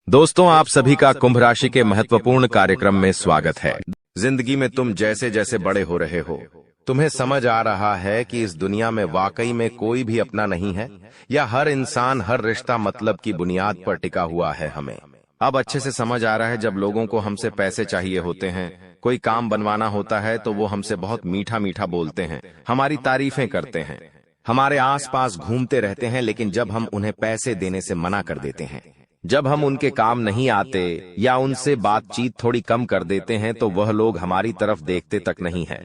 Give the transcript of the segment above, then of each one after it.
दोस्तों, आप सभी का कुंभ राशि के महत्वपूर्ण कार्यक्रम में स्वागत है। जिंदगी में तुम जैसे जैसे बड़े हो रहे हो, तुम्हें समझ आ रहा है कि इस दुनिया में वाकई में कोई भी अपना नहीं है, या हर इंसान हर रिश्ता मतलब की बुनियाद पर टिका हुआ है। हमें अब अच्छे से समझ आ रहा है, जब लोगों को हमसे पैसे चाहिए होते हैं, कोई काम बनवाना होता है, तो वो हमसे बहुत मीठा मीठा बोलते हैं, हमारी तारीफें करते हैं, हमारे आसपास घूमते रहते हैं, लेकिन जब हम उन्हें पैसे देने से मना कर देते हैं, जब हम उनके काम नहीं आते या उनसे बातचीत थोड़ी कम कर देते हैं, तो वह लोग हमारी तरफ देखते तक नहीं है,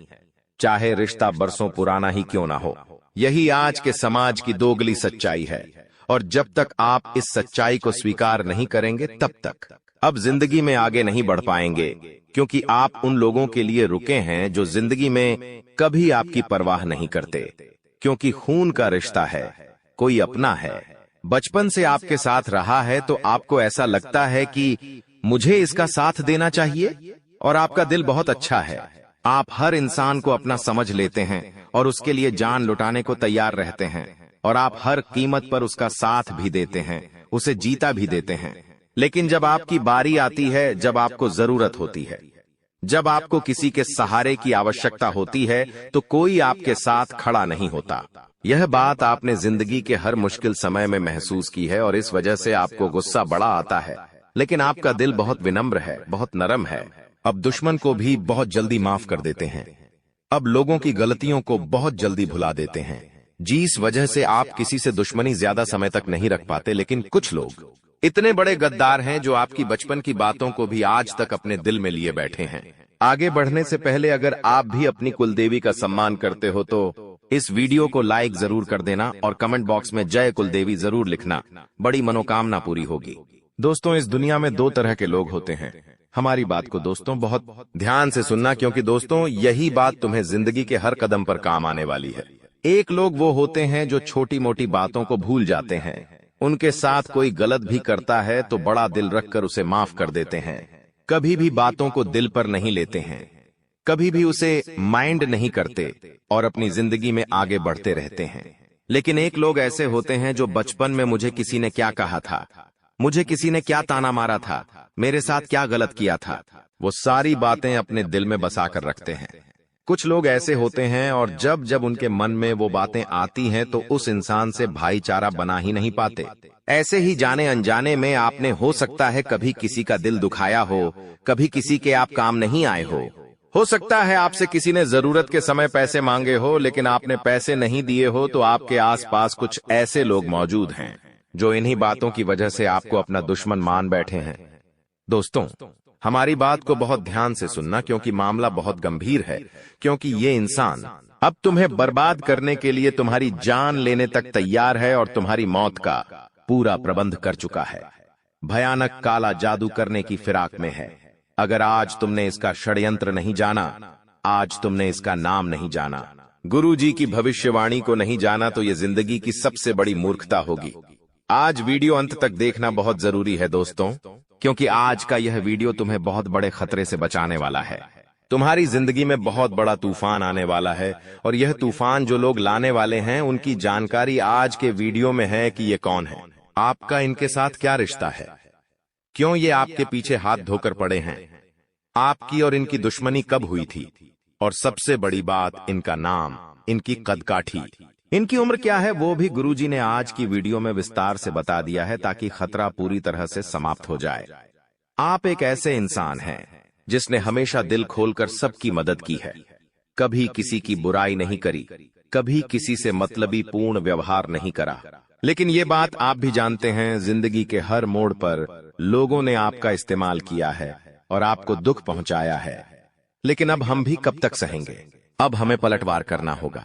चाहे रिश्ता बरसों पुराना ही क्यों ना हो। यही आज के समाज की दोगली सच्चाई है, और जब तक आप इस सच्चाई को स्वीकार नहीं करेंगे, तब तक अब जिंदगी में आगे नहीं बढ़ पाएंगे, क्योंकि आप उन लोगों के लिए रुके हैं जो जिंदगी में कभी आपकी परवाह नहीं करते, क्योंकि खून का रिश्ता है, कोई अपना है, बचपन से आपके साथ रहा है, तो आपको ऐसा लगता है कि मुझे इसका साथ देना चाहिए, और आपका दिल बहुत अच्छा है। आप हर इंसान को अपना समझ लेते हैं और उसके लिए जान लुटाने को तैयार रहते हैं, और आप हर कीमत पर उसका साथ भी देते हैं, उसे जीता भी देते हैं। लेकिन जब आपकी बारी आती है, जब आपको जरूरत होती है, जब आपको किसी के सहारे की आवश्यकता होती है, तो कोई आपके साथ खड़ा नहीं होता। यह बात आपने जिंदगी के हर मुश्किल समय में महसूस की है, और इस वजह से आपको गुस्सा बड़ा आता है, लेकिन आपका दिल बहुत विनम्र है, बहुत नरम है। अब दुश्मन को भी बहुत जल्दी माफ कर देते हैं, अब लोगों की गलतियों को बहुत जल्दी भुला देते हैं। जिस वजह से आप किसी से दुश्मनी ज्यादा समय तक नहीं रख पाते, लेकिन कुछ लोग इतने बड़े गद्दार हैं जो आपकी बचपन की बातों को भी आज तक अपने दिल में लिए बैठे हैं। आगे बढ़ने से पहले अगर आप भी अपनी कुलदेवी का सम्मान करते हो, तो इस वीडियो को लाइक जरूर कर देना, और कमेंट बॉक्स में जय कुलदेवी जरूर लिखना, बड़ी मनोकामना पूरी होगी। दोस्तों, इस दुनिया में दो तरह के लोग होते हैं। हमारी बात को दोस्तों बहुत ध्यान से सुनना, क्योंकि दोस्तों यही बात तुम्हें जिंदगी के हर कदम पर काम आने वाली है। एक लोग वो होते हैं जो छोटी मोटी बातों को भूल जाते हैं, उनके साथ कोई गलत भी करता है तो बड़ा दिल रखकर उसे माफ कर देते हैं, कभी भी बातों को दिल पर नहीं लेते हैं, कभी भी उसे माइंड नहीं करते, और अपनी जिंदगी में आगे बढ़ते रहते हैं। लेकिन एक लोग ऐसे होते हैं जो बचपन में मुझे किसी ने क्या कहा था, मुझे किसी ने क्या ताना मारा था, मेरे साथ क्या गलत किया था, वो सारी बातें अपने दिल में बसा कर रखते हैं। कुछ लोग ऐसे होते हैं, और जब जब उनके मन में वो बातें आती हैं, तो उस इंसान से भाईचारा बना ही नहीं पाते। ऐसे ही जाने अनजाने में आपने हो सकता है कभी किसी का दिल दुखाया हो, कभी किसी के आप काम नहीं आए हो सकता है आपसे किसी ने जरूरत के समय पैसे मांगे हो, लेकिन आपने पैसे नहीं दिए हो, तो आपके आसपास कुछ ऐसे लोग मौजूद हैं जो इन्हीं बातों की वजह से आपको अपना दुश्मन मान बैठे हैं। दोस्तों, हमारी बात को बहुत ध्यान से सुनना, क्योंकि मामला बहुत गंभीर है, क्योंकि ये इंसान अब तुम्हें बर्बाद करने के लिए तुम्हारी जान लेने तक तैयार है, और तुम्हारी मौत का पूरा प्रबंध कर चुका है, भयानक काला जादू करने की फिराक में है। अगर आज तुमने इसका षड्यंत्र नहीं जाना, आज तुमने इसका नाम नहीं जाना, गुरु जी की भविष्यवाणी को नहीं जाना, तो ये जिंदगी की सबसे बड़ी मूर्खता होगी। आज वीडियो अंत तक देखना बहुत जरूरी है दोस्तों, क्योंकि आज का यह वीडियो तुम्हें बहुत बड़े खतरे से बचाने वाला है। तुम्हारी जिंदगी में बहुत बड़ा तूफान आने वाला है, और यह तूफान जो लोग लाने वाले हैं, उनकी जानकारी आज के वीडियो में है कि ये कौन है, आपका इनके साथ क्या रिश्ता है, क्यों ये आपके पीछे हाथ धोकर पड़े हैं, आपकी और इनकी दुश्मनी कब हुई थी, और सबसे बड़ी बात, इनका नाम, इनकी कदकाठी, इनकी उम्र क्या है, वो भी गुरुजी ने आज की वीडियो में विस्तार से बता दिया है, ताकि खतरा पूरी तरह से समाप्त हो जाए। आप एक ऐसे इंसान हैं जिसने हमेशा दिल खोलकर सबकी मदद की है, कभी किसी की बुराई नहीं करी, कभी किसी से मतलबी पूर्ण व्यवहार नहीं करा। लेकिन ये बात आप भी जानते हैं, जिंदगी के हर मोड़ पर लोगों ने आपका इस्तेमाल किया है और आपको दुख पहुंचाया है। लेकिन अब हम भी कब तक सहेंगे? अब हमें पलटवार करना होगा।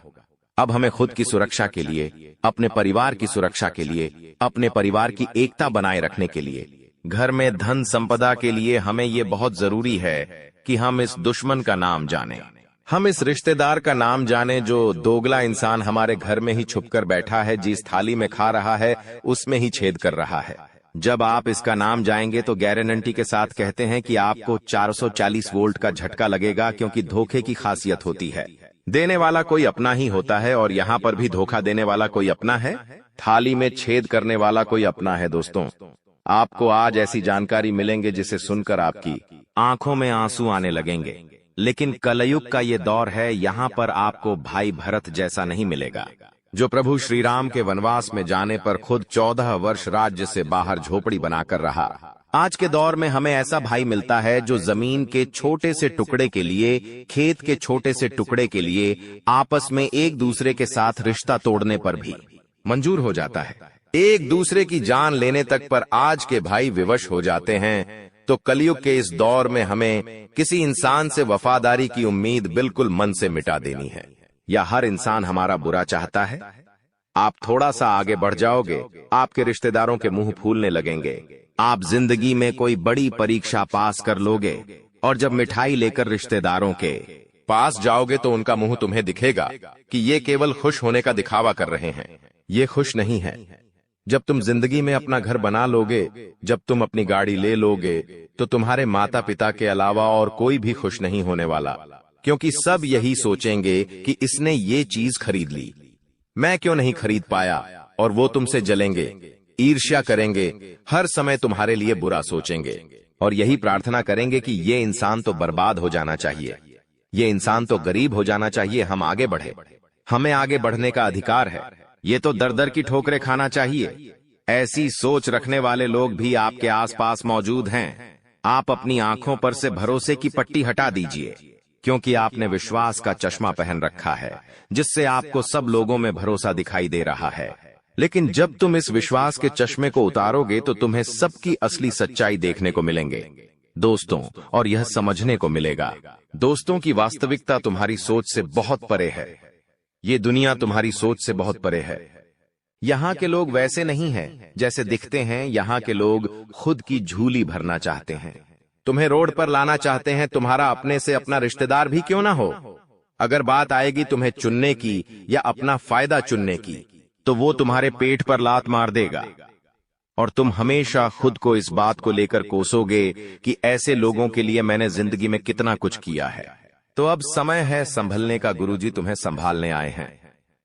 अब हमें खुद की सुरक्षा के लिए, अपने परिवार की सुरक्षा के लिए, अपने परिवार की एकता बनाए रखने के लिए, घर में धन संपदा के लिए हमें ये बहुत जरूरी है कि हम इस दुश्मन का नाम जानें, हम इस रिश्तेदार का नाम जानें जो दोगला इंसान हमारे घर में ही छुपकर बैठा है, जिस थाली में खा रहा है उसमें ही छेद कर रहा है। जब आप इसका नाम जाएंगे तो गारंटी के साथ कहते हैं कि आपको 440 वोल्ट का झटका लगेगा, क्योंकि धोखे की खासियत होती है, देने वाला कोई अपना ही होता है, और यहाँ पर भी धोखा देने वाला कोई अपना है, थाली में छेद करने वाला कोई अपना है। दोस्तों, आपको आज ऐसी जानकारी मिलेंगे जिसे सुनकर आपकी आंखों में आंसू आने लगेंगे। लेकिन कलयुग का ये दौर है, यहाँ पर आपको भाई भरत जैसा नहीं मिलेगा, जो प्रभु श्री राम के वनवास में जाने पर खुद 14 वर्ष राज्य से बाहर झोपड़ी बनाकर रहा। आज के दौर में हमें ऐसा भाई मिलता है जो जमीन के छोटे से टुकड़े के लिए, खेत के छोटे से टुकड़े के लिए आपस में एक दूसरे के साथ रिश्ता तोड़ने पर भी मंजूर हो जाता है, एक दूसरे की जान लेने तक पर आज के भाई विवश हो जाते हैं। तो कलयुग के इस दौर में हमें किसी इंसान से वफादारी की उम्मीद बिल्कुल मन से मिटा देनी है। या हर इंसान हमारा बुरा चाहता है? आप थोड़ा सा आगे बढ़ जाओगे, आपके रिश्तेदारों के मुंह फूलने लगेंगे। आप जिंदगी में कोई बड़ी परीक्षा पास कर लोगे और जब मिठाई लेकर रिश्तेदारों के पास जाओगे तो उनका मुंह तुम्हें दिखेगा कि ये केवल खुश होने का दिखावा कर रहे हैं। ये खुश नहीं है। जब तुम जिंदगी में अपना घर बना लोगे, जब तुम अपनी गाड़ी ले लोगे, तो तुम्हारे माता पिता के अलावा और कोई भी खुश नहीं होने वाला, क्योंकि सब यही सोचेंगे कि इसने ये चीज खरीद ली, मैं क्यों नहीं खरीद पाया, और वो तुमसे जलेंगे, ईर्ष्या करेंगे, हर समय तुम्हारे लिए बुरा सोचेंगे और यही प्रार्थना करेंगे कि ये इंसान तो बर्बाद हो जाना चाहिए, ये इंसान तो गरीब हो जाना चाहिए, हम आगे बढ़े, हमें आगे बढ़ने का अधिकार है, ये तो दर दर की ठोकरें खाना चाहिए। ऐसी सोच रखने वाले लोग भी आपके आसपास मौजूद हैं। आप अपनी आंखों पर से भरोसे की पट्टी हटा दीजिए, क्योंकि आपने विश्वास का चश्मा पहन रखा है, जिससे आपको सब लोगों में भरोसा दिखाई दे रहा है। लेकिन जब तुम इस विश्वास के चश्मे को उतारोगे तो तुम्हें सबकी असली सच्चाई देखने को मिलेंगे दोस्तों, और यह समझने को मिलेगा दोस्तों की वास्तविकता तुम्हारी सोच से बहुत परे है। ये दुनिया तुम्हारी सोच से बहुत परे है। यहाँ के लोग वैसे नहीं हैं जैसे दिखते हैं। यहाँ के लोग खुद की झूली भरना चाहते हैं, तुम्हें रोड पर लाना चाहते हैं, तुम्हारा अपने से अपना रिश्तेदार भी क्यों ना हो। अगर बात आएगी तुम्हें चुनने की या अपना फायदा चुनने की, तो वो तुम्हारे पेट पर लात मार देगा और तुम हमेशा खुद को इस बात को लेकर कोसोगे कि ऐसे लोगों के लिए मैंने जिंदगी में कितना कुछ किया है। तो अब समय है संभलने का। गुरुजी तुम्हें संभालने आए हैं।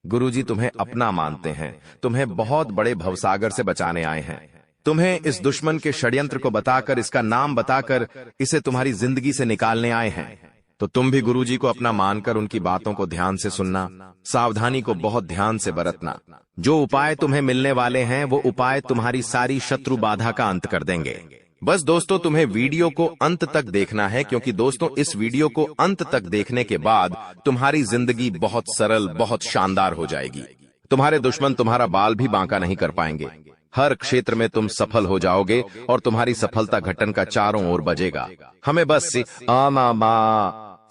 गुरुजी तुम्हें अपना मानते हैं, तुम्हें बहुत बड़े भवसागर से बचाने आए हैं। तुम्हें इस दुश्मन के षड्यंत्र को बताकर, इसका नाम बताकर इसे तुम्हारी जिंदगी से निकालने आए हैं। तो तुम भी गुरुजी को अपना मानकर उनकी बातों को ध्यान से सुनना, सावधानी को बहुत ध्यान से बरतना। जो उपाय तुम्हें मिलने वाले हैं वो उपाय तुम्हारी सारी शत्रु बाधा का अंत कर देंगे। बस दोस्तों तुम्हें वीडियो को अंत तक देखना है, क्योंकि दोस्तों इस वीडियो को अंत तक देखने के बाद तुम्हारी जिंदगी बहुत सरल, बहुत शानदार हो जाएगी। तुम्हारे दुश्मन तुम्हारा बाल भी बांका नहीं कर पाएंगे। हर क्षेत्र में तुम सफल हो जाओगे और तुम्हारी सफलता घटन का चारों ओर बजेगा। हमें बस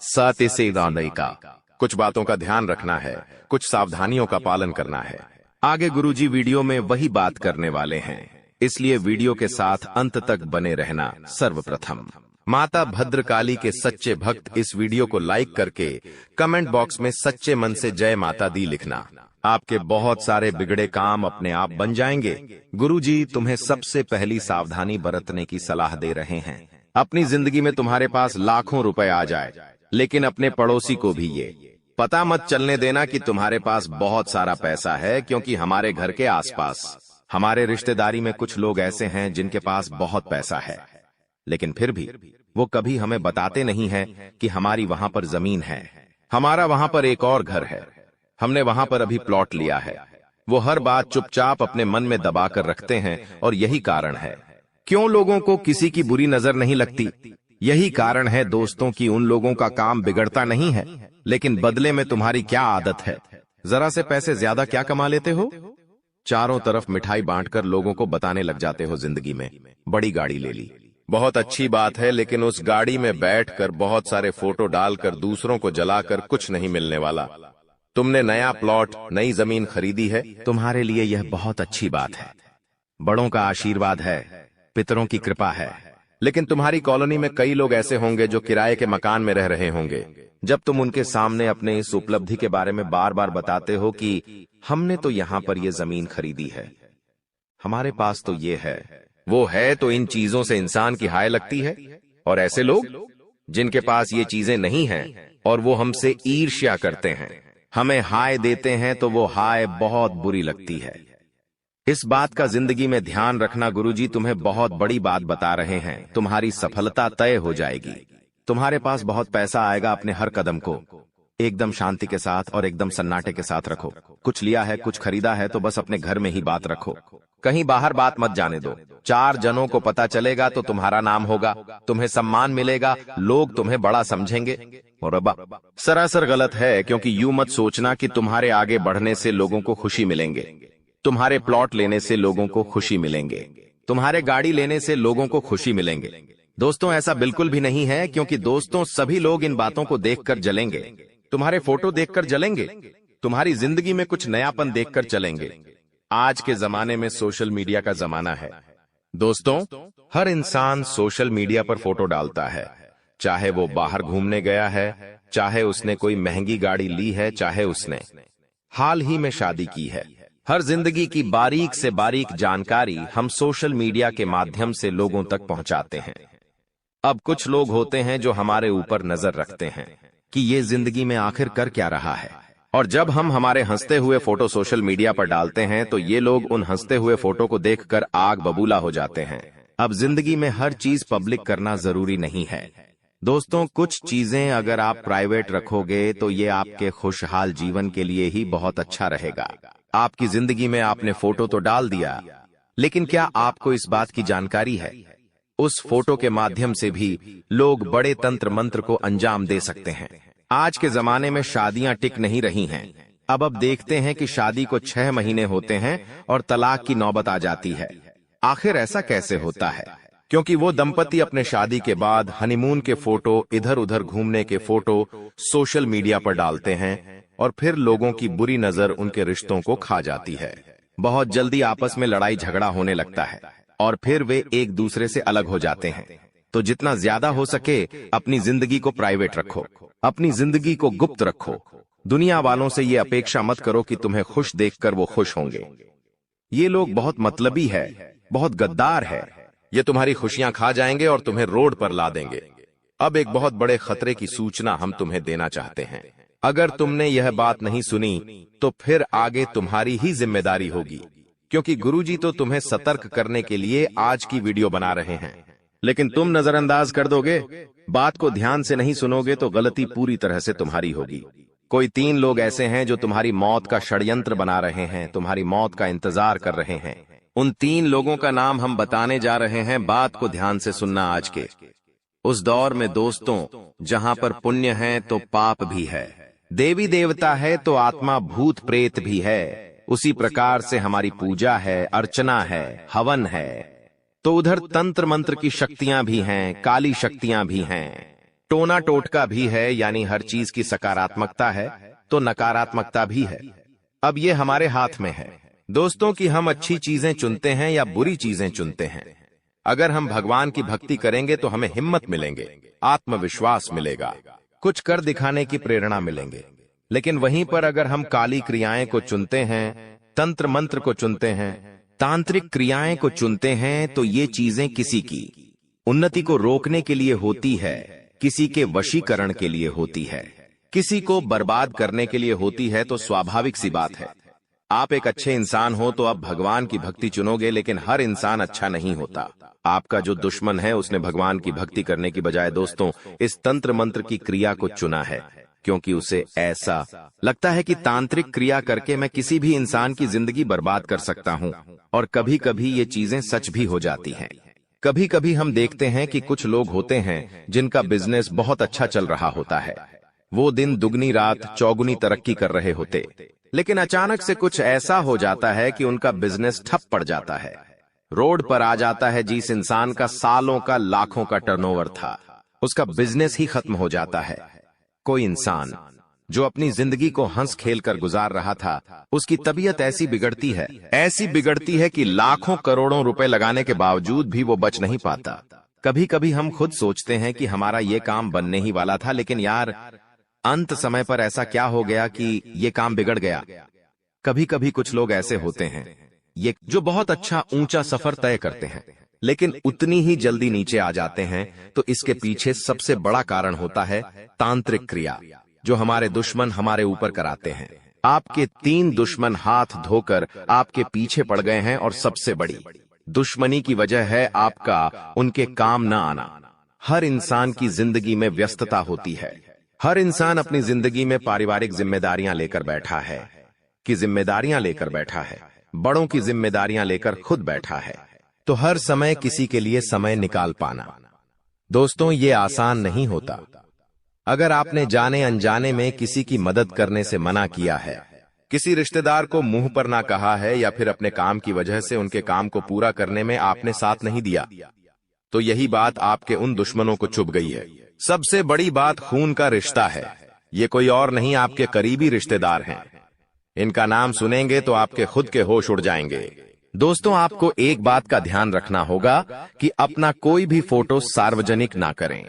सत्य से का कुछ बातों का ध्यान रखना है, कुछ सावधानियों का पालन करना है। आगे गुरुजी वीडियो में वही बात करने वाले हैं, इसलिए वीडियो के साथ अंत तक बने रहना। सर्वप्रथम माता भद्रकाली के सच्चे भक्त इस वीडियो को लाइक करके कमेंट बॉक्स में सच्चे मन से जय माता दी लिखना। आपके बहुत सारे बिगड़े काम अपने आप बन जाएंगे। गुरुजी तुम्हें सबसे पहली सावधानी बरतने की सलाह दे रहे हैं। अपनी जिंदगी में तुम्हारे पास लाखों रुपए आ जाए, लेकिन अपने पड़ोसी को भी ये पता मत चलने देना कि तुम्हारे पास बहुत सारा पैसा है, क्योंकि हमारे घर के आसपास, हमारे रिश्तेदारी में कुछ लोग ऐसे हैं जिनके पास बहुत पैसा है, लेकिन फिर भी वो कभी हमें बताते नहीं हैं कि हमारी वहां पर जमीन है, हमारा वहां पर एक और घर है, हमने वहां पर अभी प्लॉट लिया है। वो हर बात चुपचाप अपने मन में दबा कर रखते हैं, और यही कारण है क्यों लोगों को किसी की बुरी नजर नहीं लगती। यही कारण है दोस्तों कि उन लोगों का काम बिगड़ता नहीं है, लेकिन बदले में तुम्हारी क्या आदत है, जरा से पैसे ज्यादा क्या कमा लेते हो, चारों तरफ मिठाई बांटकर लोगों को बताने लग जाते हो जिंदगी में बड़ी गाड़ी ले ली। बहुत अच्छी बात है, लेकिन उस गाड़ी में बैठकर बहुत सारे फोटो डालकर दूसरों को जलाकर कुछ नहीं मिलने वाला। तुमने नया प्लॉट, नई जमीन खरीदी है, तुम्हारे लिए यह बहुत अच्छी बात है, बड़ों का आशीर्वाद है, पितरों की कृपा है। लेकिन तुम्हारी कॉलोनी में कई लोग ऐसे होंगे जो किराए के मकान में रह रहे होंगे। जब तुम उनके सामने अपने इस उपलब्धि के बारे में बार बार बताते हो कि हमने तो यहाँ पर ये जमीन खरीदी है, हमारे पास तो ये है, वो है, तो इन चीजों से इंसान की हाय लगती है। और ऐसे लोग जिनके पास ये चीजें नहीं हैं और वो हमसे ईर्ष्या करते हैं, हमें हाय देते हैं, तो वो हाय बहुत बुरी लगती है। इस बात का जिंदगी में ध्यान रखना, गुरुजी तुम्हें बहुत बड़ी बात बता रहे हैं। तुम्हारी सफलता तय हो जाएगी। तुम्हारे पास बहुत पैसा आएगा। अपने हर कदम को एकदम शांति के साथ और एकदम सन्नाटे के साथ रखो। कुछ लिया है, कुछ खरीदा है तो बस अपने घर में ही बात रखो, कहीं बाहर बात मत जाने दो। 4 जनों को पता चलेगा तो तुम्हारा नाम होगा, तुम्हें सम्मान मिलेगा, लोग तुम्हें बड़ा समझेंगे। और सरासर गलत है, क्योंकि यूं मत सोचना कि तुम्हारे आगे बढ़ने से लोगों को खुशी मिलेंगे, तुम्हारे प्लॉट लेने से लोगों को खुशी मिलेंगे, तुम्हारे गाड़ी लेने से लोगों को खुशी मिलेंगे। दोस्तों, ऐसा बिल्कुल भी नहीं है, क्योंकि दोस्तों सभी लोग इन बातों को देखकर जलेंगे। तुम्हारे फोटो देखकर जलेंगे, तुम्हारी जिंदगी में कुछ नयापन देखकर चलेंगे। आज के जमाने में सोशल मीडिया का जमाना है दोस्तों। हर इंसान सोशल मीडिया पर फोटो डालता है, चाहे वो बाहर घूमने गया है, चाहे उसने कोई महंगी गाड़ी ली है, चाहे उसने हाल ही में शादी की है। हर जिंदगी की बारीक से बारीक जानकारी हम सोशल मीडिया के माध्यम से लोगों तक पहुंचाते हैं। अब कुछ लोग होते हैं जो हमारे ऊपर नजर रखते हैं कि ये जिंदगी में आखिर कर क्या रहा है, और जब हम हमारे हंसते हुए फोटो सोशल मीडिया पर डालते हैं तो ये लोग उन हंसते हुए फोटो को देखकर आग बबूला हो जाते हैं। अब जिंदगी में हर चीज पब्लिक करना जरूरी नहीं है दोस्तों। कुछ चीजें अगर आप प्राइवेट रखोगे तो ये आपके खुशहाल जीवन के लिए ही बहुत अच्छा रहेगा। आपकी जिंदगी में आपने फोटो तो डाल दिया, लेकिन क्या आपको इस बात की जानकारी है उस फोटो के माध्यम से भी लोग बड़े तंत्र मंत्र को अंजाम दे सकते हैं। आज के जमाने में शादियां टिक नहीं रही हैं। अब देखते हैं कि शादी को 6 महीने होते हैं और तलाक की नौबत आ जाती है। आखिर ऐसा कैसे होता है? क्योंकि वो दंपति अपने शादी के बाद हनीमून के फोटो, इधर उधर घूमने के फोटो सोशल मीडिया पर डालते हैं और फिर लोगों की बुरी नजर उनके रिश्तों को खा जाती है। बहुत जल्दी आपस में लड़ाई झगड़ा होने लगता है और फिर वे एक दूसरे से अलग हो जाते हैं। तो जितना ज्यादा हो सके अपनी जिंदगी को प्राइवेट रखो, अपनी जिंदगी को गुप्त रखो। दुनिया वालों से ये अपेक्षा मत करो कि तुम्हें खुश देखकर वो खुश होंगे। ये लोग बहुत मतलबी है, बहुत गद्दार है। ये तुम्हारी खुशियां खा जाएंगे और तुम्हें रोड पर ला देंगे। अब एक बहुत बड़े खतरे की सूचना हम तुम्हें देना चाहते हैं। अगर तुमने यह बात नहीं सुनी तो फिर आगे तुम्हारी ही जिम्मेदारी होगी, क्योंकि गुरुजी तो तुम्हें सतर्क करने के लिए आज की वीडियो बना रहे हैं, लेकिन तुम नजरअंदाज कर दोगे, बात को ध्यान से नहीं सुनोगे तो गलती पूरी तरह से तुम्हारी होगी। कोई 3 लोग ऐसे हैं जो तुम्हारी मौत का षड्यंत्र बना रहे हैं, तुम्हारी मौत का इंतजार कर रहे हैं। उन 3 लोगों का नाम हम बताने जा रहे हैं। बात को ध्यान से सुनना। आज के उस दौर में दोस्तों, जहां पर पुण्य है तो पाप भी है, देवी देवता है तो आत्मा भूत प्रेत भी है, उसी प्रकार से हमारी पूजा है, अर्चना है, हवन है, तो उधर तंत्र मंत्र की शक्तियां भी हैं, काली शक्तियां भी हैं, टोना टोटका भी है। यानी हर चीज की सकारात्मकता है तो नकारात्मकता भी है। अब ये हमारे हाथ में है दोस्तों कि हम अच्छी चीजें चुनते हैं या बुरी चीजें चुनते हैं। अगर हम भगवान की भक्ति करेंगे तो हमें हिम्मत मिलेंगे, आत्मविश्वास मिलेगा, कुछ कर दिखाने की प्रेरणा मिलेंगे। लेकिन वहीं पर अगर हम काली क्रियाएं को चुनते हैं, तंत्र मंत्र को चुनते हैं, तांत्रिक क्रियाएं को चुनते हैं, तो ये चीजें किसी की उन्नति को रोकने के लिए होती है, किसी के वशीकरण के लिए होती है, किसी को बर्बाद करने के लिए होती है। तो स्वाभाविक सी बात है, आप एक अच्छे इंसान हो तो आप भगवान की भक्ति चुनोगे, लेकिन हर इंसान अच्छा नहीं होता। आपका जो दुश्मन है उसने भगवान की भक्ति करने की बजाय दोस्तों इस तंत्र मंत्र की क्रिया को चुना है, क्योंकि उसे ऐसा लगता है कि तांत्रिक क्रिया करके मैं किसी भी इंसान की जिंदगी बर्बाद कर सकता हूं। और कभी कभी ये चीजें सच भी हो जाती हैं। कभी कभी हम देखते हैं कि कुछ लोग होते हैं जिनका बिजनेस बहुत अच्छा चल रहा होता है, वो दिन दुगनी रात चौगुनी तरक्की कर रहे होते, लेकिन अचानक से कुछ ऐसा हो जाता है कि उनका बिजनेस ठप पड़ जाता है, रोड पर आ जाता है। जिस इंसान का सालों का लाखों का टर्नओवर था, उसका बिजनेस ही खत्म हो जाता है। कोई इंसान जो अपनी जिंदगी को हंस खेल कर गुजार रहा था, उसकी तबीयत ऐसी बिगड़ती है कि लाखों करोड़ों रुपए लगाने के बावजूद भी वो बच नहीं पाता। कभी कभी हम खुद सोचते हैं कि हमारा ये काम बनने ही वाला था, लेकिन यार अंत समय पर ऐसा क्या हो गया कि ये काम बिगड़ गया। कभी कभी कुछ लोग ऐसे होते हैं ये जो बहुत अच्छा ऊंचा सफर तय करते हैं, लेकिन उतनी ही जल्दी नीचे आ जाते हैं। तो इसके पीछे सबसे बड़ा कारण होता है तांत्रिक क्रिया, जो हमारे दुश्मन हमारे ऊपर कराते हैं। आपके 3 दुश्मन हाथ धोकर आपके पीछे पड़ गए हैं और सबसे बड़ी दुश्मनी की वजह है आपका उनके काम न आना। हर इंसान की जिंदगी में व्यस्तता होती है। हर इंसान अपनी जिंदगी में पारिवारिक जिम्मेदारियां लेकर बैठा है, बड़ों की जिम्मेदारियां लेकर खुद बैठा है। तो हर समय किसी के लिए समय निकाल पाना दोस्तों ये आसान नहीं होता। अगर आपने जाने अनजाने में किसी की मदद करने से मना किया है, किसी रिश्तेदार को मुंह पर ना कहा है, या फिर अपने काम की वजह से उनके काम को पूरा करने में आपने साथ नहीं दिया, तो यही बात आपके उन दुश्मनों को चुभ गई है। सबसे बड़ी बात खून का रिश्ता है। ये कोई और नहीं, आपके करीबी रिश्तेदार हैं। इनका नाम सुनेंगे तो आपके खुद के होश उड़ जाएंगे। दोस्तों आपको एक बात का ध्यान रखना होगा कि अपना कोई भी फोटो सार्वजनिक ना करें।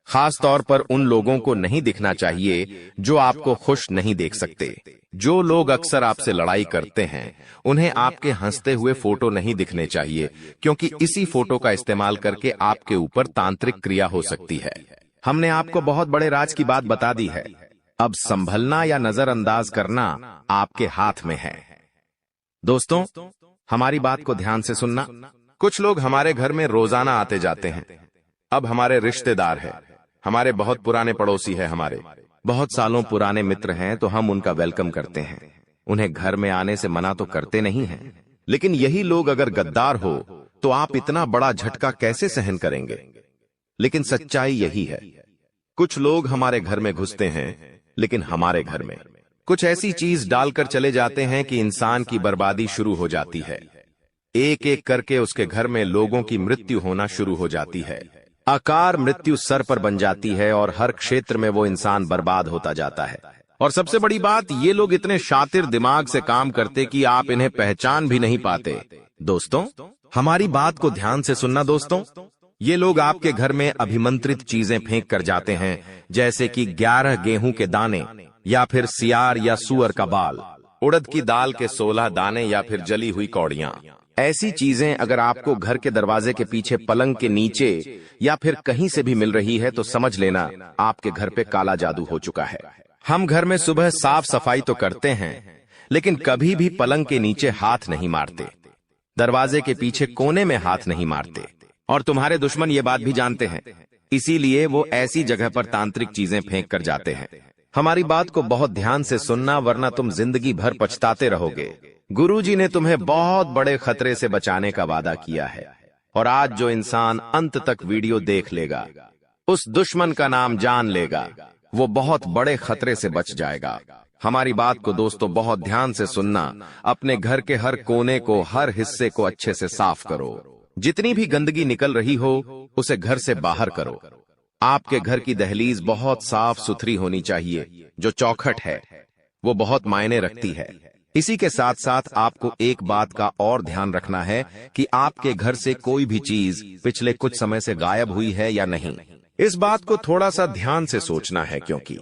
खास तौर पर उन लोगों को नहीं दिखना चाहिए जो आपको खुश नहीं देख सकते। जो लोग अक्सर आपसे लड़ाई करते हैं, उन्हें आपके हंसते हुए फोटो नहीं दिखने चाहिए, क्योंकि इसी फोटो का इस्तेमाल करके आपके ऊपर तांत्रिक क्रिया हो सकती है। हमने आपको बहुत बड़े राज की बात बता दी है। अब संभलना या नजरअंदाज करना आपके हाथ में है। दोस्तों हमारी बात को ध्यान से सुनना। कुछ लोग हमारे घर में रोजाना आते जाते हैं। अब हमारे रिश्तेदार हैं, हमारे बहुत पुराने पड़ोसी हैं, हमारे बहुत सालों पुराने मित्र हैं, तो हम उनका वेलकम करते हैं। उन्हें घर में आने से मना तो करते नहीं हैं, लेकिन यही लोग अगर गद्दार हो तो आप इतना बड़ा झटका कैसे सहन करेंगे? लेकिन सच्चाई यही है, कुछ लोग हमारे घर में घुसते हैं, लेकिन हमारे घर में कुछ ऐसी चीज डालकर चले जाते हैं कि इंसान की बर्बादी शुरू हो जाती है। एक एक करके उसके घर में लोगों की मृत्यु होना शुरू हो जाती है। आकार मृत्यु सर पर बन जाती है और हर क्षेत्र में वो इंसान बर्बाद होता जाता है। और सबसे बड़ी बात, ये लोग इतने शातिर दिमाग से काम करते कि आप इन्हें पहचान भी नहीं पाते। दोस्तों हमारी बात को ध्यान से सुनना। दोस्तों ये लोग आपके घर में अभिमंत्रित चीजें फेंक कर जाते हैं, जैसे कि 11 गेहूं के दाने, या फिर सियार या सुअर का बाल, उड़द की दाल के 16 दाने, या फिर जली हुई कौड़ियां। ऐसी चीजें अगर आपको घर के दरवाजे के पीछे, पलंग के नीचे या फिर कहीं से भी मिल रही है तो समझ लेना आपके घर पे काला जादू हो चुका है। हम घर में सुबह साफ सफाई तो करते हैं, लेकिन कभी भी पलंग के नीचे हाथ नहीं मारते, दरवाजे के पीछे कोने में हाथ नहीं मारते। और तुम्हारे दुश्मन ये बात भी जानते हैं, इसीलिए वो ऐसी जगह पर तांत्रिक चीजें फेंक कर जाते हैं। हमारी बात को बहुत ध्यान से सुनना, वरना तुम जिंदगी भर पछताते रहोगे। गुरुजी ने तुम्हें बहुत बड़े खतरे से बचाने का वादा किया है, और आज जो इंसान अंत तक वीडियो देख लेगा, उस दुश्मन का नाम जान लेगा, वो बहुत बड़े खतरे से बच जाएगा। हमारी बात को दोस्तों बहुत ध्यान से सुनना। अपने घर के हर कोने को, हर हिस्से को अच्छे से साफ करो। जितनी भी गंदगी निकल रही हो उसे घर से बाहर करो। आपके घर की दहलीज बहुत साफ सुथरी होनी चाहिए। जो चौखट है वो बहुत मायने रखती है। इसी के साथ साथ आपको एक बात का और ध्यान रखना है कि आपके घर से कोई भी चीज पिछले कुछ समय से गायब हुई है या नहीं। इस बात को थोड़ा सा ध्यान से सोचना है, क्योंकि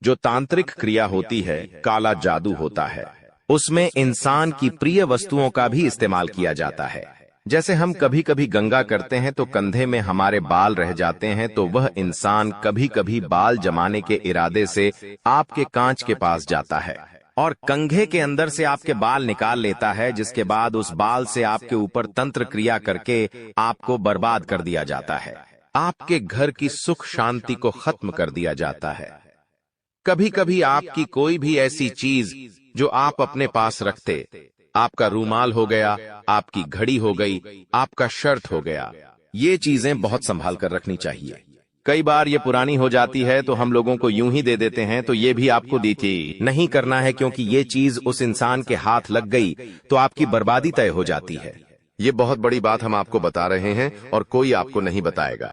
जो तांत्रिक क्रिया होती है, काला जादू होता है, उसमें इंसान की प्रिय वस्तुओं का भी इस्तेमाल किया जाता है। जैसे हम कभी कभी गंगा करते हैं तो कंधे में हमारे बाल रह जाते हैं, तो वह इंसान कभी कभी बाल जमाने के इरादे से आपके कांच के पास जाता है और कंघे के अंदर से आपके बाल निकाल लेता है, जिसके बाद उस बाल से आपके ऊपर तंत्र क्रिया करके आपको बर्बाद कर दिया जाता है। आपके घर की सुख शांति को खत्म कर दिया जाता है। कभी कभी आपकी कोई भी ऐसी चीज जो आप अपने पास रखते, आपका रूमाल हो गया, आपकी घड़ी हो गई, आपका शर्ट हो गया, ये चीजें बहुत संभाल कर रखनी चाहिए। कई बार ये पुरानी हो जाती है तो हम लोगों को यूं ही दे देते हैं, तो ये भी आपको नहीं करना है, क्योंकि ये चीज उस इंसान के हाथ लग गई तो आपकी बर्बादी तय हो जाती है। ये बहुत बड़ी बात हम आपको बता रहे हैं और कोई आपको नहीं बताएगा।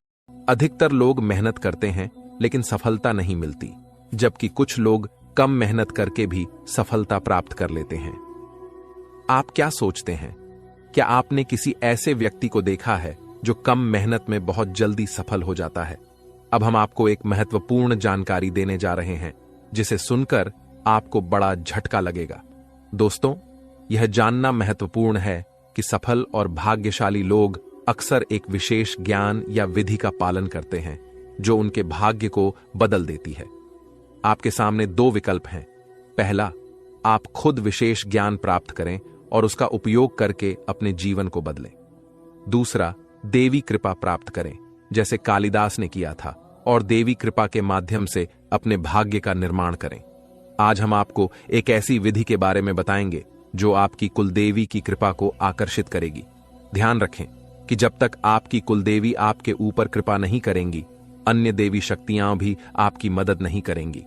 अधिकतर लोग मेहनत करते हैं लेकिन सफलता नहीं मिलती, जबकि कुछ लोग कम मेहनत करके भी सफलता प्राप्त कर लेते हैं। आप क्या सोचते हैं? क्या आपने किसी ऐसे व्यक्ति को देखा है जो कम मेहनत में बहुत जल्दी सफल हो जाता है? अब हम आपको एक महत्वपूर्ण जानकारी देने जा रहे हैं, जिसे सुनकर आपको बड़ा झटका लगेगा। दोस्तों, यह जानना महत्वपूर्ण है कि सफल और भाग्यशाली लोग अक्सर एक विशेष ज्ञान या विधि का पालन करते हैं जो उनके भाग्य को बदल देती है। आपके सामने दो विकल्प हैं। पहला, आप खुद विशेष ज्ञान प्राप्त करें और उसका उपयोग करके अपने जीवन को बदलें। दूसरा, देवी कृपा प्राप्त करें, जैसे कालिदास ने किया था, और देवी कृपा के माध्यम से अपने भाग्य का निर्माण करें। आज हम आपको एक ऐसी विधि के बारे में बताएंगे जो आपकी कुलदेवी की कृपा को आकर्षित करेगी। ध्यान रखें कि जब तक आपकी कुलदेवी आपके ऊपर कृपा नहीं करेंगी, अन्य देवी शक्तियां भी आपकी मदद नहीं करेंगी।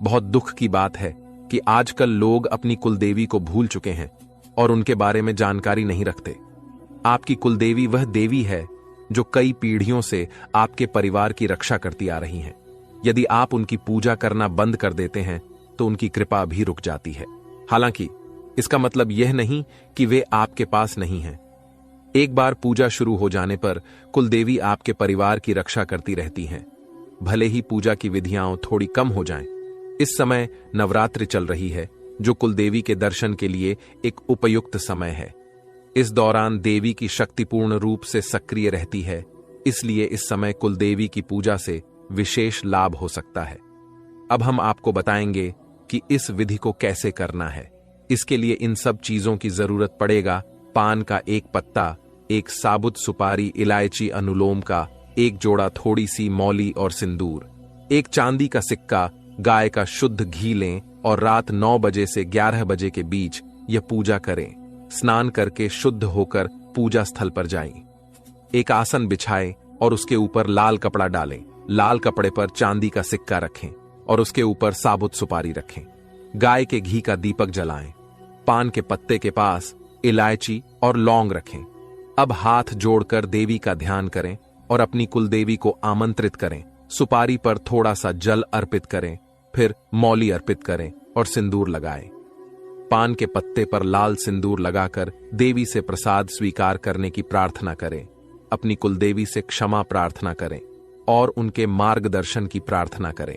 बहुत दुख की बात है कि आजकल लोग अपनी कुलदेवी को भूल चुके हैं और उनके बारे में जानकारी नहीं रखते। आपकी कुलदेवी वह देवी है जो कई पीढ़ियों से आपके परिवार की रक्षा करती आ रही हैं। यदि आप उनकी पूजा करना बंद कर देते हैं तो उनकी कृपा भी रुक जाती है। हालांकि इसका मतलब यह नहीं कि वे आपके पास नहीं हैं। एक बार पूजा शुरू हो जाने पर कुलदेवी आपके परिवार की रक्षा करती रहती हैं, भले ही पूजा की विधियां थोड़ी कम हो जाएं। इस समय नवरात्रि चल रही है, जो कुलदेवी के दर्शन के लिए एक उपयुक्त समय है। इस दौरान देवी की शक्ति पूर्ण रूप से सक्रिय रहती है, इसलिए इस समय कुलदेवी की पूजा से विशेष लाभ हो सकता है। अब हम आपको बताएंगे कि इस विधि को कैसे करना है। इसके लिए इन सब चीजों की जरूरत पड़ेगा: पान का एक पत्ता, एक साबुत सुपारी, इलायची, अनुलोम का एक जोड़ा, थोड़ी सी मौली और सिंदूर, एक चांदी का सिक्का, गाय का शुद्ध घी लें और रात 9 बजे से 11 बजे के बीच यह पूजा करें। स्नान करके शुद्ध होकर पूजा स्थल पर जाएं। एक आसन बिछाएं और उसके ऊपर लाल कपड़ा डालें। लाल कपड़े पर चांदी का सिक्का रखें और उसके ऊपर साबुत सुपारी रखें। गाय के घी का दीपक जलाएं। पान के पत्ते के पास इलायची और लौंग रखें। अब हाथ जोड़कर देवी का ध्यान करें और अपनी कुलदेवी को आमंत्रित करें। सुपारी पर थोड़ा सा जल अर्पित करें, फिर मौली अर्पित करें और सिंदूर लगाएं। पान के पत्ते पर लाल सिंदूर लगाकर देवी से प्रसाद स्वीकार करने की प्रार्थना करें। अपनी कुलदेवी से क्षमा प्रार्थना करें और उनके मार्गदर्शन की प्रार्थना करें।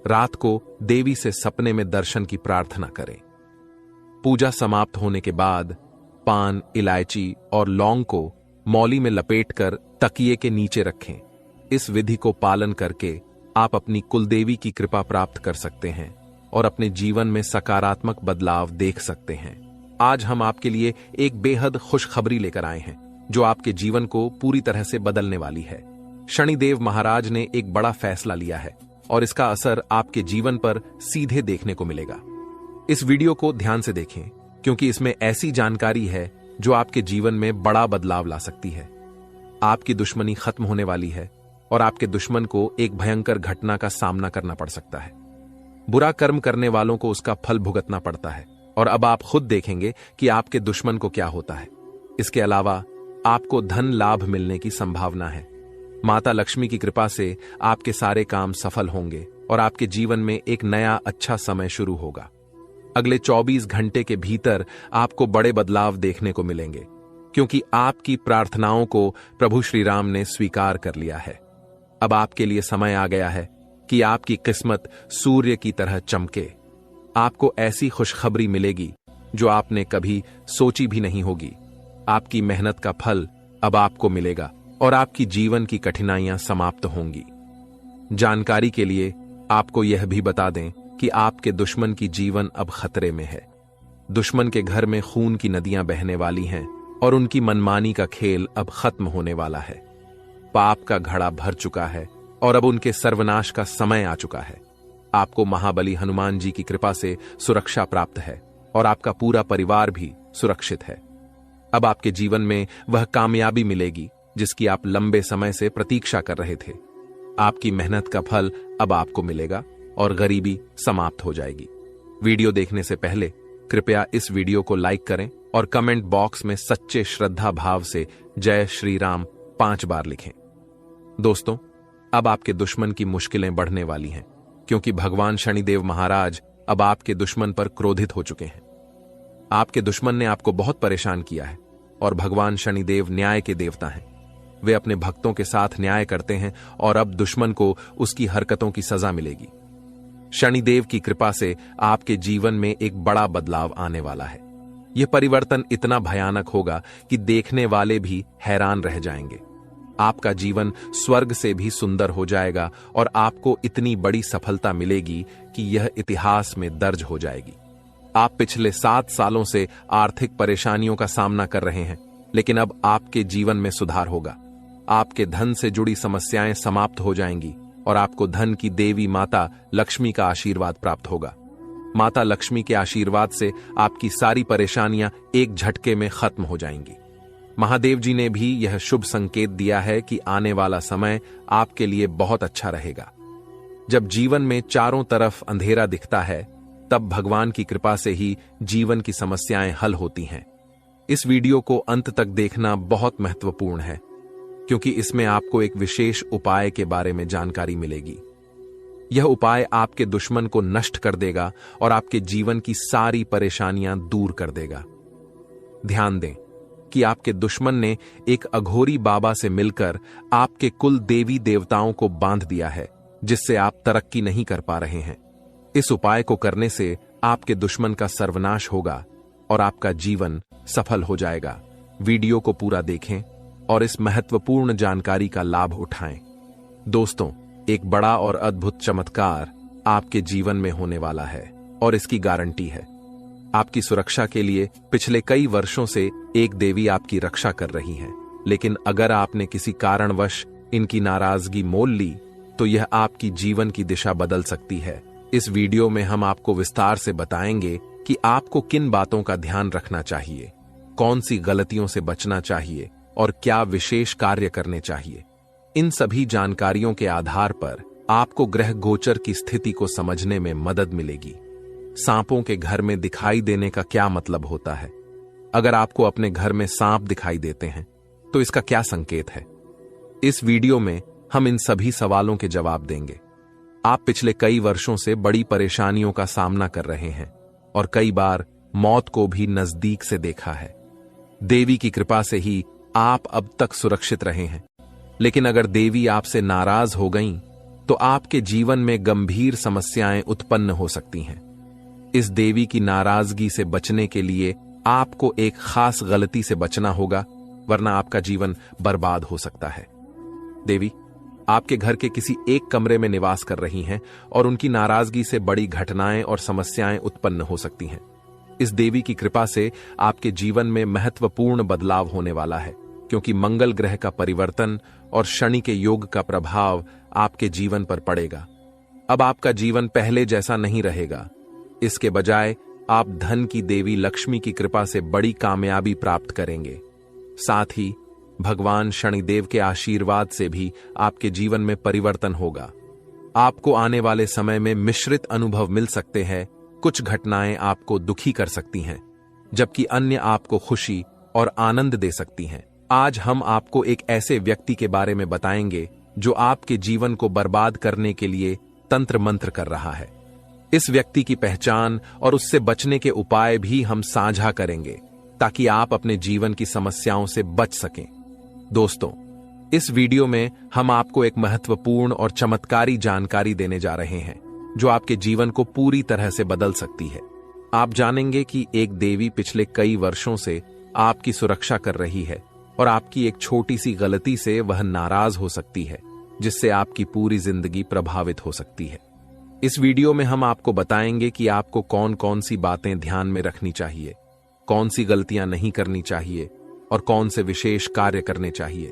रात को देवी से सपने में दर्शन की प्रार्थना करें। पूजा समाप्त होने के बाद पान, इलायची और लौंग को मौली में लपेटकर तकिए के नीचे रखें। इस विधि को पालन करके आप अपनी कुलदेवी की कृपा प्राप्त कर सकते हैं और अपने जीवन में सकारात्मक बदलाव देख सकते हैं। आज हम आपके लिए एक बेहद खुशखबरी लेकर आए हैं जो आपके जीवन को पूरी तरह से बदलने वाली है। शनिदेव महाराज ने एक बड़ा फैसला लिया है और इसका असर आपके जीवन पर सीधे देखने को मिलेगा। इस वीडियो को ध्यान से देखें क्योंकि इसमें ऐसी जानकारी है जो आपके जीवन में बड़ा बदलाव ला सकती है। आपकी दुश्मनी खत्म होने वाली है और आपके दुश्मन को एक भयंकर घटना का सामना करना पड़ सकता है। बुरा कर्म करने वालों को उसका फल भुगतना पड़ता है और अब आप खुद देखेंगे कि आपके दुश्मन को क्या होता है। इसके अलावा आपको धन लाभ मिलने की संभावना है। माता लक्ष्मी की कृपा से आपके सारे काम सफल होंगे और आपके जीवन में एक नया अच्छा समय शुरू होगा। अगले 24 घंटे के भीतर आपको बड़े बदलाव देखने को मिलेंगे क्योंकि आपकी प्रार्थनाओं को प्रभु श्री राम ने स्वीकार कर लिया है। अब आपके लिए समय आ गया है कि आपकी किस्मत सूर्य की तरह चमके। आपको ऐसी खुशखबरी मिलेगी जो आपने कभी सोची भी नहीं होगी। आपकी मेहनत का फल अब आपको मिलेगा और आपकी जीवन की कठिनाइयां समाप्त होंगी। जानकारी के लिए आपको यह भी बता दें कि आपके दुश्मन की जीवन अब खतरे में है। दुश्मन के घर में खून की नदियां बहने वाली हैं और उनकी मनमानी का खेल अब खत्म होने वाला है। पाप का घड़ा भर चुका है और अब उनके सर्वनाश का समय आ चुका है। आपको महाबली हनुमान जी की कृपा से सुरक्षा प्राप्त है और आपका पूरा परिवार भी सुरक्षित है। अब आपके जीवन में वह कामयाबी मिलेगी जिसकी आप लंबे समय से प्रतीक्षा कर रहे थे। आपकी मेहनत का फल अब आपको मिलेगा और गरीबी समाप्त हो जाएगी। वीडियो देखने से पहले कृपया इस वीडियो को लाइक करें और कमेंट बॉक्स में सच्चे श्रद्धा भाव से जय श्री राम 5 बार लिखें। दोस्तों, अब आपके दुश्मन की मुश्किलें बढ़ने वाली हैं क्योंकि भगवान शनिदेव महाराज अब आपके दुश्मन पर क्रोधित हो चुके हैं। आपके दुश्मन ने आपको बहुत परेशान किया है और भगवान शनिदेव न्याय के देवता हैं। वे अपने भक्तों के साथ न्याय करते हैं और अब दुश्मन को उसकी हरकतों की सजा मिलेगी। शनिदेव की कृपा से आपके जीवन में एक बड़ा बदलाव आने वाला है। यह परिवर्तन इतना भयानक होगा कि देखने वाले भी हैरान रह जाएंगे। आपका जीवन स्वर्ग से भी सुंदर हो जाएगा और आपको इतनी बड़ी सफलता मिलेगी कि यह इतिहास में दर्ज हो जाएगी। आप पिछले 7 सालों से आर्थिक परेशानियों का सामना कर रहे हैं, लेकिन अब आपके जीवन में सुधार होगा। आपके धन से जुड़ी समस्याएं समाप्त हो जाएंगी और आपको धन की देवी माता लक्ष्मी का आशीर्वाद प्राप्त होगा। माता लक्ष्मी के आशीर्वाद से आपकी सारी परेशानियां एक झटके में खत्म हो जाएंगी। महादेव जी ने भी यह शुभ संकेत दिया है कि आने वाला समय आपके लिए बहुत अच्छा रहेगा। जब जीवन में चारों तरफ अंधेरा दिखता है, तब भगवान की कृपा से ही जीवन की समस्याएं हल होती हैं। इस वीडियो को अंत तक देखना बहुत महत्वपूर्ण है, क्योंकि इसमें आपको एक विशेष उपाय के बारे में जानकारी मिलेगी। यह उपाय आपके दुश्मन को नष्ट कर देगा और आपके जीवन की सारी परेशानियां दूर कर देगा। ध्यान दें कि आपके दुश्मन ने एक अघोरी बाबा से मिलकर आपके कुल देवी देवताओं को बांध दिया है, जिससे आप तरक्की नहीं कर पा रहे हैं। इस उपाय को करने से आपके दुश्मन का सर्वनाश होगा और आपका जीवन सफल हो जाएगा। वीडियो को पूरा देखें और इस महत्वपूर्ण जानकारी का लाभ उठाएं। दोस्तों, एक बड़ा और अद्भुत चमत्कार आपके जीवन में होने वाला है और इसकी गारंटी है। आपकी सुरक्षा के लिए पिछले कई वर्षों से एक देवी आपकी रक्षा कर रही है, लेकिन अगर आपने किसी कारणवश इनकी नाराजगी मोल ली तो यह आपकी जीवन की दिशा बदल सकती है। इस वीडियो में हम आपको विस्तार से बताएंगे कि आपको किन बातों का ध्यान रखना चाहिए, कौन सी गलतियों से बचना चाहिए और क्या विशेष कार्य करने चाहिए। इन सभी जानकारियों के आधार पर आपको ग्रह गोचर की स्थिति को समझने में मदद मिलेगी। सांपों के घर में दिखाई देने का क्या मतलब होता है? अगर आपको अपने घर में सांप दिखाई देते हैं तो इसका क्या संकेत है? इस वीडियो में हम इन सभी सवालों के जवाब देंगे। आप पिछले कई वर्षों से बड़ी परेशानियों का सामना कर रहे हैं और कई बार मौत को भी नजदीक से देखा है। देवी की कृपा से ही आप अब तक सुरक्षित रहे हैं, लेकिन अगर देवी आपसे नाराज हो गईं, तो आपके जीवन में गंभीर समस्याएं उत्पन्न हो सकती हैं। इस देवी की नाराजगी से बचने के लिए आपको एक खास गलती से बचना होगा, वरना आपका जीवन बर्बाद हो सकता है। देवी आपके घर के किसी एक कमरे में निवास कर रही हैं और उनकी नाराजगी से बड़ी घटनाएं और समस्याएं उत्पन्न हो सकती हैं। इस देवी की कृपा से आपके जीवन में महत्वपूर्ण बदलाव होने वाला है, क्योंकि मंगल ग्रह का परिवर्तन और शनि के योग का प्रभाव आपके जीवन पर पड़ेगा। अब आपका जीवन पहले जैसा नहीं रहेगा। इसके बजाय आप धन की देवी लक्ष्मी की कृपा से बड़ी कामयाबी प्राप्त करेंगे। साथ ही भगवान शनिदेव के आशीर्वाद से भी आपके जीवन में परिवर्तन होगा। आपको आने वाले समय में मिश्रित अनुभव मिल सकते हैं। कुछ घटनाएं आपको दुखी कर सकती हैं, जबकि अन्य आपको खुशी और आनंद दे सकती हैं। आज हम आपको एक ऐसे व्यक्ति के बारे में बताएंगे जो आपके जीवन को बर्बाद करने के लिए तंत्र मंत्र कर रहा है। इस व्यक्ति की पहचान और उससे बचने के उपाय भी हम साझा करेंगे, ताकि आप अपने जीवन की समस्याओं से बच सकें। दोस्तों, इस वीडियो में हम आपको एक महत्वपूर्ण और चमत्कारी जानकारी देने जा रहे हैं, जो आपके जीवन को पूरी तरह से बदल सकती है। आप जानेंगे कि एक देवी पिछले कई वर्षों से आपकी सुरक्षा कर रही है और आपकी एक छोटी सी गलती से वह नाराज हो सकती है, जिससे आपकी पूरी जिंदगी प्रभावित हो सकती है। इस वीडियो में हम आपको बताएंगे कि आपको कौन कौन सी बातें ध्यान में रखनी चाहिए, कौन सी गलतियां नहीं करनी चाहिए और कौन से विशेष कार्य करने चाहिए।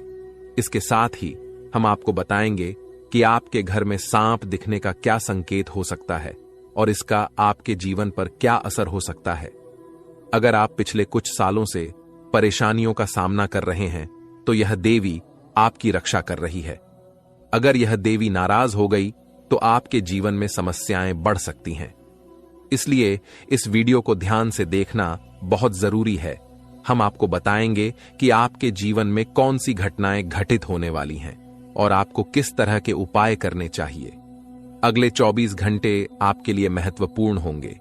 इसके साथ ही हम आपको बताएंगे कि आपके घर में सांप दिखने का क्या संकेत हो सकता है और इसका आपके जीवन पर क्या असर हो सकता है। अगर आप पिछले कुछ सालों से परेशानियों का सामना कर रहे हैं, तो यह देवी आपकी रक्षा कर रही है। अगर यह देवी नाराज हो गई तो आपके जीवन में समस्याएं बढ़ सकती हैं। इसलिए इस वीडियो को ध्यान से देखना बहुत जरूरी है। हम आपको बताएंगे कि आपके जीवन में कौन सी घटनाएं घटित होने वाली हैं और आपको किस तरह के उपाय करने चाहिए। अगले 24 घंटे आपके लिए महत्वपूर्ण होंगे,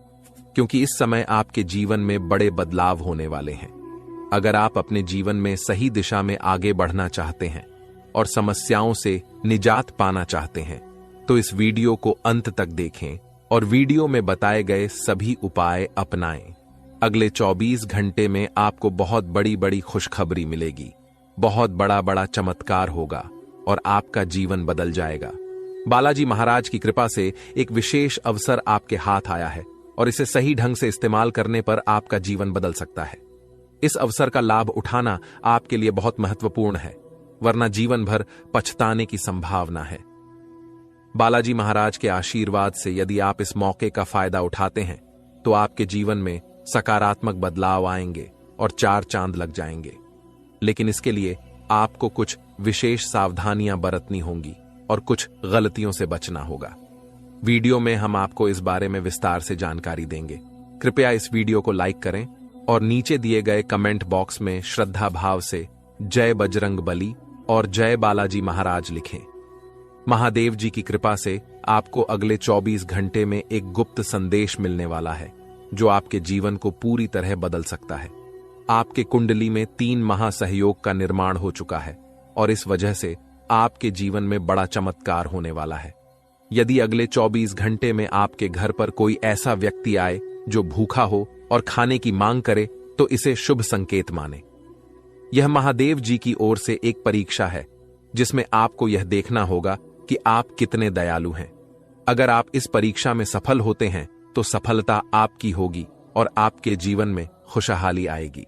क्योंकि इस समय आपके जीवन में बड़े बदलाव होने वाले हैं। अगर आप अपने जीवन में सही दिशा में आगे बढ़ना चाहते हैं और समस्याओं से निजात पाना चाहते हैं, तो इस वीडियो को अंत तक देखें और वीडियो में बताए गए सभी उपाय अपनाएं। अगले 24 घंटे में आपको बहुत बड़ी बड़ी खुशखबरी मिलेगी, बहुत बड़ा बड़ा चमत्कार होगा और आपका जीवन बदल जाएगा। बालाजी महाराज की कृपा से एक विशेष अवसर आपके हाथ आया है और इसे सही ढंग से इस्तेमाल करने पर आपका जीवन बदल सकता है। इस अवसर का लाभ उठाना आपके लिए बहुत महत्वपूर्ण है, वरना जीवन भर पछताने की संभावना है। बालाजी महाराज के आशीर्वाद से यदि आप इस मौके का फायदा उठाते हैं तो आपके जीवन में सकारात्मक बदलाव आएंगे और 4 चांद लग जाएंगे। लेकिन इसके लिए आपको कुछ विशेष सावधानियां बरतनी होंगी और कुछ गलतियों से बचना होगा। वीडियो में हम आपको इस बारे में विस्तार से जानकारी देंगे। कृपया इस वीडियो को लाइक करें और नीचे दिए गए कमेंट बॉक्स में श्रद्धा भाव से जय बजरंग बली और जय बालाजी महाराज लिखें। महादेव जी की कृपा से आपको अगले 24 घंटे में एक गुप्त संदेश मिलने वाला है जो आपके जीवन को पूरी तरह बदल सकता है। आपके कुंडली में 3 महासहयोग का निर्माण हो चुका है और इस वजह से आपके जीवन में बड़ा चमत्कार होने वाला है। यदि अगले 24 घंटे में आपके घर पर कोई ऐसा व्यक्ति आए जो भूखा हो और खाने की मांग करे तो इसे शुभ संकेत माने। यह महादेव जी की ओर से एक परीक्षा है जिसमें आपको यह देखना होगा कि आप कितने दयालु हैं। अगर आप इस परीक्षा में सफल होते हैं तो सफलता आपकी होगी और आपके जीवन में खुशहाली आएगी।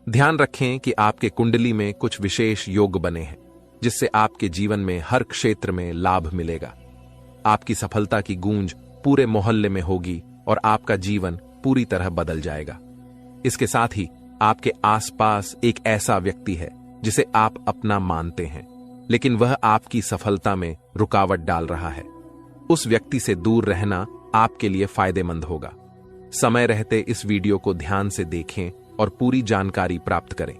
ध्यान रखें कि आपके कुंडली में कुछ विशेष योग बने हैं जिससे आपके जीवन में हर क्षेत्र में लाभ मिलेगा। आपकी सफलता की गूंज पूरे मोहल्ले में होगी और आपका जीवन पूरी तरह बदल जाएगा। इसके साथ ही आपके आसपास एक ऐसा व्यक्ति है जिसे आप अपना मानते हैं, लेकिन वह आपकी सफलता में रुकावट डाल रहा है। उस व्यक्ति से दूर रहना आपके लिए फायदेमंद होगा। समय रहते इस वीडियो को ध्यान से देखें और पूरी जानकारी प्राप्त करें।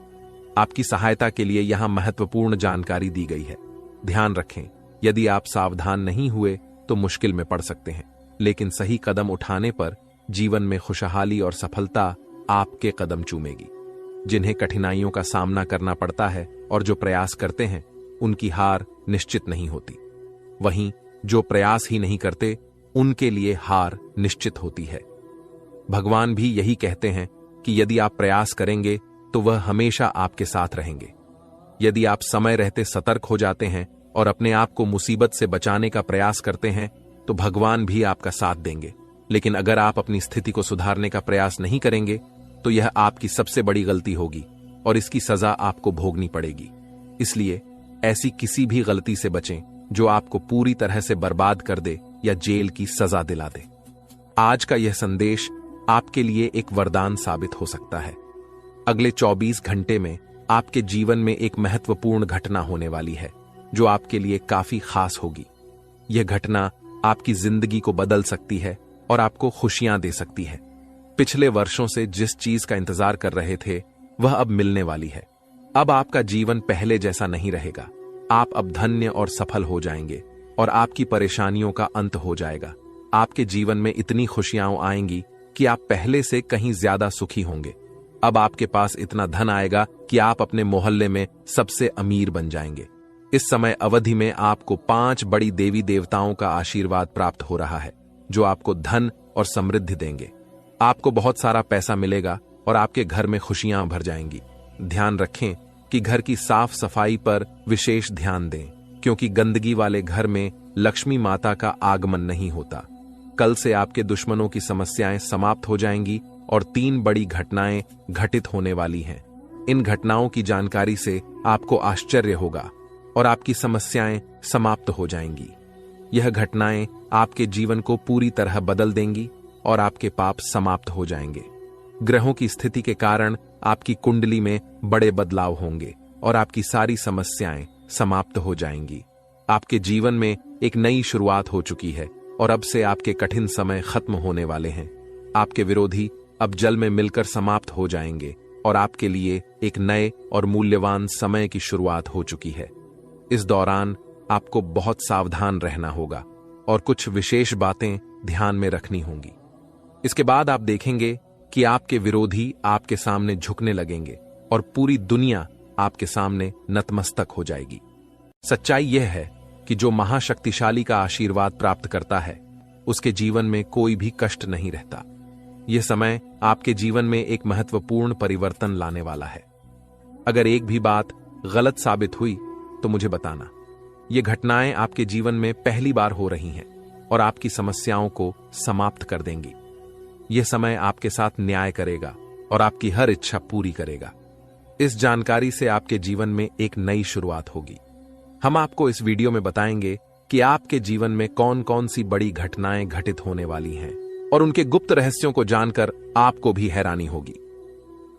आपकी सहायता के लिए यहां महत्वपूर्ण जानकारी दी गई है। ध्यान रखें, यदि आप सावधान नहीं हुए तो मुश्किल में पड़ सकते हैं, लेकिन सही कदम उठाने पर जीवन में खुशहाली और सफलता आपके कदम चूमेगी। जिन्हें कठिनाइयों का सामना करना पड़ता है और जो प्रयास करते हैं उनकी हार निश्चित नहीं होती, वहीं जो प्रयास ही नहीं करते उनके लिए हार निश्चित होती है। भगवान भी यही कहते हैं कि यदि आप प्रयास करेंगे तो वह हमेशा आपके साथ रहेंगे। यदि आप समय रहते सतर्क हो जाते हैं और अपने आप को मुसीबत से बचाने का प्रयास करते हैं तो भगवान भी आपका साथ देंगे। लेकिन अगर आप अपनी स्थिति को सुधारने का प्रयास नहीं करेंगे तो यह आपकी सबसे बड़ी गलती होगी और इसकी सजा आपको भोगनी पड़ेगी। इसलिए ऐसी किसी भी गलती से बचें जो आपको पूरी तरह से बर्बाद कर दे या जेल की सजा दिला दे। आज का यह संदेश आपके लिए एक वरदान साबित हो सकता है। अगले 24 घंटे में आपके जीवन में एक महत्वपूर्ण घटना होने वाली है जो आपके लिए काफी खास होगी। यह घटना आपकी जिंदगी को बदल सकती है और आपको खुशियां दे सकती है। पिछले वर्षों से जिस चीज का इंतजार कर रहे थे वह अब मिलने वाली है। अब आपका जीवन पहले जैसा नहीं रहेगा। आप अब धन्य और सफल हो जाएंगे और आपकी परेशानियों का अंत हो जाएगा। आपके जीवन में इतनी खुशियां आएंगी कि आप पहले से कहीं ज्यादा सुखी होंगे। अब आपके पास इतना धन आएगा कि आप अपने मोहल्ले में सबसे अमीर बन जाएंगे। इस समय अवधि में आपको 5 बड़ी देवी देवताओं का आशीर्वाद प्राप्त हो रहा है जो आपको धन और समृद्धि देंगे। आपको बहुत सारा पैसा मिलेगा और आपके घर में खुशियां भर जाएंगी। ध्यान रखें कि घर की साफ सफाई पर विशेष ध्यान दें, क्योंकि गंदगी वाले घर में लक्ष्मी माता का आगमन नहीं होता। कल से आपके दुश्मनों की समस्याएं समाप्त हो जाएंगी और 3 बड़ी घटनाएं घटित होने वाली हैं। इन घटनाओं की जानकारी से आपको आश्चर्य होगा और आपकी समस्याएं समाप्त हो जाएंगी। यह घटनाएं आपके जीवन को पूरी तरह बदल देंगी और आपके पाप समाप्त हो जाएंगे। ग्रहों की स्थिति के कारण आपकी कुंडली में बड़े बदलाव होंगे और आपकी सारी समस्याएं समाप्त हो जाएंगी। आपके जीवन में एक नई शुरुआत हो चुकी है और अब से आपके कठिन समय खत्म होने वाले हैं। आपके विरोधी अब जल में मिलकर समाप्त हो जाएंगे और आपके लिए एक नए और मूल्यवान समय की शुरुआत हो चुकी है। इस दौरान आपको बहुत सावधान रहना होगा और कुछ विशेष बातें ध्यान में रखनी होंगी। इसके बाद आप देखेंगे कि आपके विरोधी आपके सामने झुकने लगेंगे और पूरी दुनिया आपके सामने नतमस्तक हो जाएगी। सच्चाई यह है कि जो महाशक्तिशाली का आशीर्वाद प्राप्त करता है उसके जीवन में कोई भी कष्ट नहीं रहता। यह समय आपके जीवन में एक महत्वपूर्ण परिवर्तन लाने वाला है। अगर एक भी बात गलत साबित हुई तो मुझे बताना। ये घटनाएं आपके जीवन में पहली बार हो रही हैं और आपकी समस्याओं को समाप्त कर देंगी। यह समय आपके साथ न्याय करेगा और आपकी हर इच्छा पूरी करेगा। इस जानकारी से आपके जीवन में एक नई शुरुआत होगी। हम आपको इस वीडियो में बताएंगे कि आपके जीवन में कौन कौन सी बड़ी घटनाएं घटित होने वाली हैं और उनके गुप्त रहस्यों को जानकर आपको भी हैरानी होगी।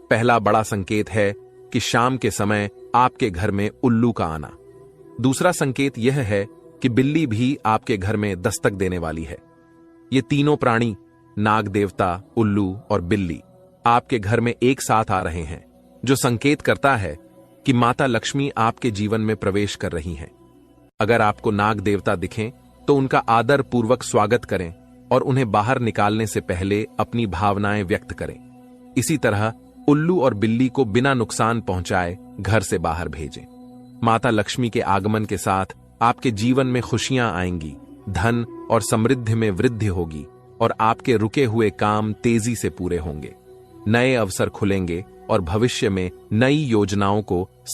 पहला बड़ा संकेत है कि शाम के समय आपके घर में उल्लू का आना। दूसरा संकेत यह है कि बिल्ली भी आपके घर में दस्तक देने वाली है। ये तीनों प्राणी, नाग देवता, उल्लू और बिल्ली, आपके घर में एक साथ आ रहे हैं, जो संकेत करता है कि माता लक्ष्मी आपके जीवन में प्रवेश कर रही हैं। अगर आपको नाग देवता दिखें तो उनका आदर पूर्वक स्वागत करें और उन्हें बाहर निकालने से पहले अपनी भावनाएं व्यक्त करें। इसी तरह उल्लू और बिल्ली को बिना नुकसान पहुंचाए घर से बाहर भेजें। माता लक्ष्मी के आगमन के साथ आपके जीवन में खुशियां आएंगी, धन और समृद्धि में वृद्धि होगी और आपके रुके हुए काम तेजी से पूरे होंगे। नए अवसर खुलेंगे और भविष्य में नई योजनाओं को